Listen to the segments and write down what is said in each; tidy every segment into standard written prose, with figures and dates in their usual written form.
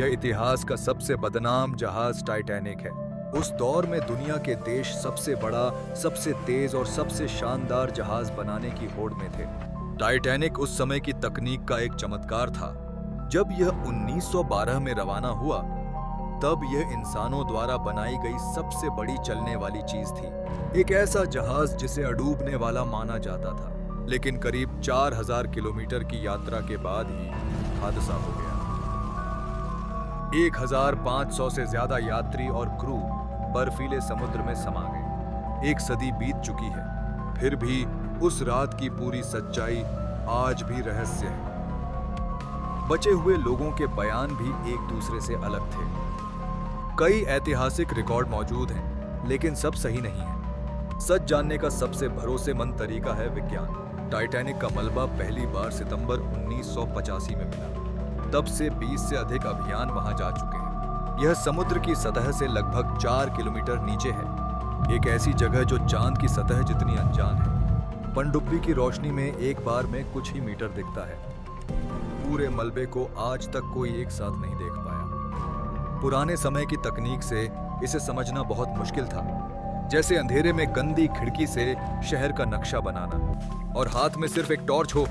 यह इतिहास का सबसे बदनाम जहाज टाइटैनिक है। उस दौर में दुनिया के देश सबसे बड़ा, सबसे तेज और सबसे शानदार जहाज बनाने की होड़ में थे। टाइटैनिक उस समय की तकनीक का एक चमत्कार था। जब यह 1912 में रवाना हुआ, तब यह इंसानों द्वारा बनाई गई सबसे बड़ी चलने वाली चीज थी। एक ऐसा जहाज जिसे अडूबने वाला माना जाता था। लेकिन करीब 4000 किलोमीटर की यात्रा के बाद ही हादसा हो गया। 1500 से ज्यादा यात्री और क्रू बर्फीले समुद्र में समा गए। एक सदी बीत चुकी है, फिर भी उस रात की पूरी सच्चाई आज भी रहस्य है। बचे हुए लोगों के बयान भी एक दूसरे से अलग थे। कई ऐतिहासिक रिकॉर्ड मौजूद हैं, लेकिन सब सही नहीं है। सच जानने का सबसे भरोसेमंद तरीका है विज्ञान। टाइटैनिक का मलबा पहली बार सितंबर 1985 में मिला। तब से 20 से अधिक अभियान वहां जा चुके हैं। यह समुद्र की सतह से लगभग 4 किलोमीटर नीचे है, एक ऐसी जगह जो चांद की सतह जितनी अनजान है। पनडुब्बी की रोशनी में एक बार में कुछ ही मीटर दिखता है। पूरे मलबे को आज तक कोई एक साथ नहीं देख पाया। पुराने समय की तकनीक से इसे समझना बहुत मुश्किल था, जैसे अंधेरे में गंदी खिड़की से शहर का नक्शा बनाना और हाथ में सिर्फ एक टॉर्च हो।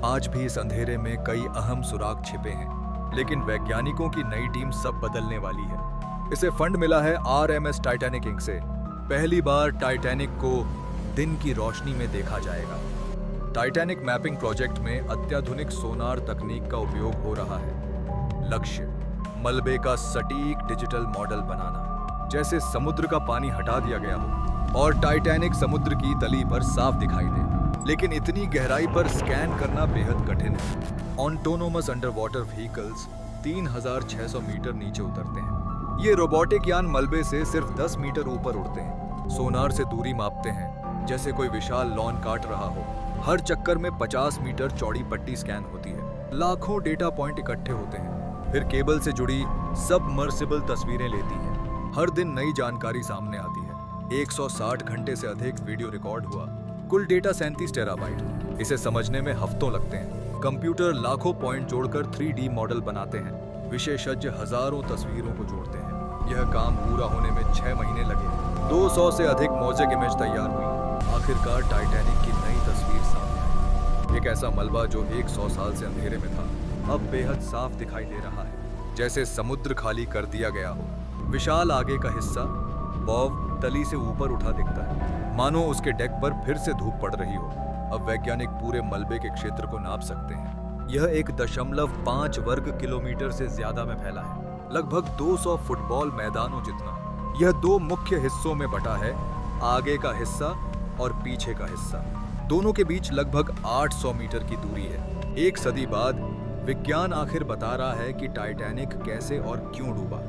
आज भी इस अंधेरे में कई अहम सुराग छिपे हैं, लेकिन वैज्ञानिकों की नई टीम सब बदलने वाली है। इसे फंड मिला है RMS टाइटैनिक इंक से। पहली बार टाइटैनिक को दिन की रोशनी में देखा जाएगा। टाइटैनिक मैपिंग प्रोजेक्ट में अत्याधुनिक सोनार तकनीक का उपयोग हो रहा है। लक्ष्य मलबे का सटीक डिजिटल मॉडल बनाना, जैसे समुद्र का पानी हटा दिया गया हो और टाइटैनिक समुद्र की तली पर साफ दिखाई दे। लेकिन इतनी गहराई पर स्कैन करना बेहद कठिन है। Autonomous under water vehicles 3600 metre नीचे उतरते हैं। ये रोबोटिक यान मलबे से सिर्फ 10 मीटर ऊपर उड़ते हैं। सोनार से दूरी मापते हैं, जैसे कोई विशाल लॉन काट रहा हो। हर चक्कर में 50 मीटर चौड़ी पट्टी स्कैन होती है। लाखों डेटा पॉइंट इकट्ठे होते हैं, फिर केबल से जुड़ी सबमर्सिबल तस्वीरें लेती है। हर दिन नई जानकारी सामने आती है। 160 घंटे से अधिक वीडियो रिकॉर्ड हुआ। कुल डेटा 37 टेराबाइट। इसे समझने में हफ्तों लगते हैं। कंप्यूटर लाखों पॉइंट जोड़कर 3D मॉडल बनाते हैं। विशेषज्ञ हजारों तस्वीरों को जोड़ते हैं। यह काम पूरा होने में 6 महीने लगे। 200 से अधिक मोज़ेक इमेज तैयार हुई। आखिरकार टाइटैनिक की नई तस्वीर सामने आई। एक ऐसा मलबा जो 100 साल से अंधेरे में था, अब बेहद साफ दिखाई दे रहा है, जैसे समुद्र खाली कर दिया गया हो। विशाल आगे का हिस्सा बॉव तली से ऊपर उठा दिखता है, मानो उसके डेक पर फिर से धूप पड़ रही हो। अब वैज्ञानिक पूरे मलबे के क्षेत्र को नाप सकते हैं। यह 1.5 वर्ग किलोमीटर से ज्यादा में फैला है, लगभग 200 फुटबॉल मैदानों जितना। यह 2 मुख्य हिस्सों में बटा है, आगे का हिस्सा और पीछे का हिस्सा। दोनों के बीच लगभग 800 मीटर की दूरी है। एक सदी बाद विज्ञान आखिर बता रहा है कि टाइटैनिक कैसे और क्यों डूबा।